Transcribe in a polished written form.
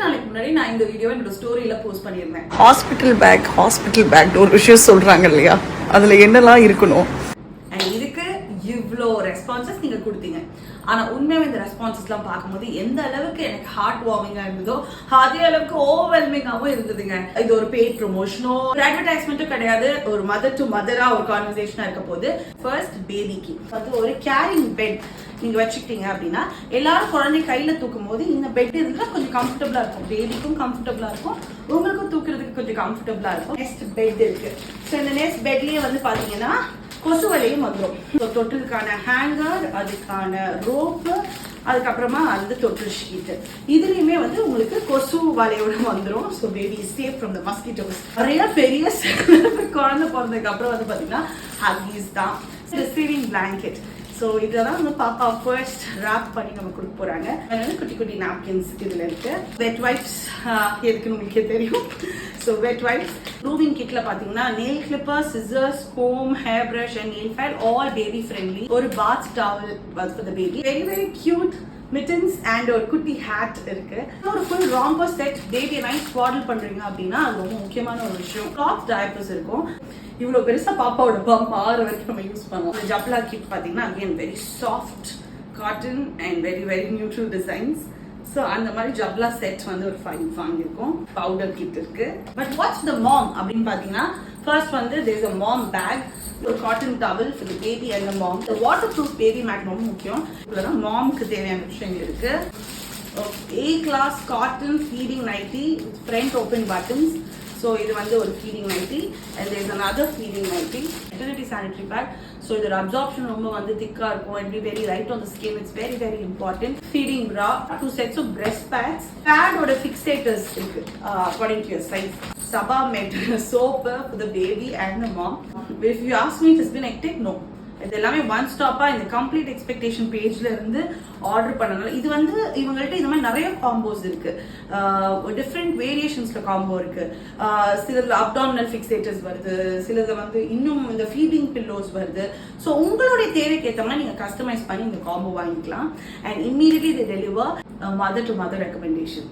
நாளைக்கு முன்னாடி நான் இந்த வீடியோ என்னோட ஸ்டோரியில போஸ்ட் பண்ணியிருந்தேன். ஹாஸ்பிட்டல் பேக் ஒரு விஷயம் சொல்றாங்க இல்லையா, அதுல என்னெல்லாம் இருக்கணும். இதுக்கு இவ்வளோ ரெஸ்பான்சஸ் நீங்க கொடுத்தீங்க. ஆனா உண்மையாக இந்த ரெஸ்பான்சஸ்லாம் பார்க்கும்போது எந்த அளவுக்கு எனக்கு ஹார்ட் வார்மிங்கா இருந்ததோ அதே அளவுக்கு ஓவர்வெல்மிங்காகவும் இருந்ததுங்க. இது ஒரு பெய்ட் ப்ரொமோஷனோ அட்வர்டைஸ்மெண்ட்டும் கிடையாது. ஒரு மதர் டு மதரா ஒரு கான்வர்சேஷனா இருக்க போது. ஃபர்ஸ்ட் பேபிக்கு வந்து ஒரு கேரிங் பெட் நீங்க வச்சுக்கிட்டீங்க அப்படின்னா எல்லாரும் குழந்தை கையில தூக்கும் போது இந்த பெட் இருந்தா கொஞ்சம் கம்ஃபர்டபுளா இருக்கும். பேபிக்கும் கம்ஃபர்டபுளா இருக்கும், உங்களுக்கும் தூக்குறதுக்கு கொஞ்சம் கம்ஃபர்டபுளா இருக்கும். நெக்ஸ்ட் பெட் இருக்கு. ஸோ இந்த நெக்ஸ்ட் பெட்லயே வந்து பாத்தீங்கன்னா கொசு வலையும் வந்துடும். தொட்டிலுக்கான ஹேங்கர், அதுக்கான ரோப்பு, அதுக்கப்புறமா வந்து தொட்டில் ஷீட், இதுலயுமே வந்து உங்களுக்கு கொசு வலையோட வந்துடும். So baby safe from the mosquitoes. நிறைய பெரிய குழந்தை பிறந்ததுக்கு அப்புறம் வந்து பாத்தீங்கன்னா ஹக்கீஸ் தான். Receiving blanket. ஸோ இதெல்லாம் வந்து பாப்பா ஃபர்ஸ்ட் ராப் பண்ணி நம்ம கொடுக்க போறாங்க. குட்டி குட்டி நாப்கின்ஸ் இதுல இருக்கு. வெட் வைப்ஸ் எதுக்குன்னு உங்களுக்கே தெரியும். So wet wipes. க்ரூமிங் கிட்ல பாத்தீங்கன்னா nail clipper, scissors, comb, hair brush and nail file, all baby friendly. ஒரு bath towel for the baby, very very cute mittens and ஒரு குட்டி ஹேட் இருக்கு. ஒரு full romper set. Baby night swaddle பண்றீங்க அப்படின்னா அது ரொம்ப முக்கியமான ஒரு விஷயம். கிளாத் டயப்பர்ஸ் இருக்கும். இவ்வளவு பெருசா பாப்பாவோட பம்ப் 6 வரைக்கும் நம்ம யூஸ் பண்ணுவோம். இந்த ஜப்லா கிட் பாத்தீங்கன்னா again very soft cotton and very very neutral designs. So அந்த மாதிரி ஜப்லா செட் வந்து ஒரு 5 வாங்கியிருக்கோம். பவுடர் கிட் இருக்கு. பட் வாட்ஸ் த மாம் அப்படின்னு பாத்தீங்கன்னா ஃபர்ஸ்ட் வந்து there is a mom bag, ஒரு cotton towel for the baby and the mom. Waterproof baby mat ரொம்ப முக்கியம். இதுல மாம்க்கு தேவையான விஷயங்கள் இருக்கு. A class cotton feeding nighty with front open buttons. So இது வந்து ஒரு feeding nighty and there is another feeding nighty. Maternity sanitary pad. So இதோட அப்சார்ப்ஷன் ரொம்ப வந்து திக்கா இருக்கும் and be very light on the skin. It's very very important. Feeding bra, 2 sets of breast pads. Pad ஓட fixators இருக்கு according to your size. Saba Med soap for the baby and the mom. If you ask me, it has been hectic. No, இது எல்லாமே one ஸ்டாப்பா இந்த complete expectation பேஜ்ல இருந்து order பண்ணனால இது வந்து இவங்கள்ட்ட இந்த மாதிரி நிறைய காம்போஸ் இருக்கு. டிஃப்ரெண்ட் வேரியேஷன்ஸ்ல காம்போ இருக்கு. சிலதுல அப்டாமினல் ஃபிக்ஸேட்டர்ஸ் வருது, சிலது வந்து இன்னும் இந்த ஃபீடிங் பில்லோஸ் வருது. ஸோ உங்களுடைய தேவைக்கு ஏற்ற மாதிரி நீங்க கஸ்டமைஸ் பண்ணி இந்த காம்போ வாங்கிக்கலாம். And immediately they deliver mother to mother recommendation.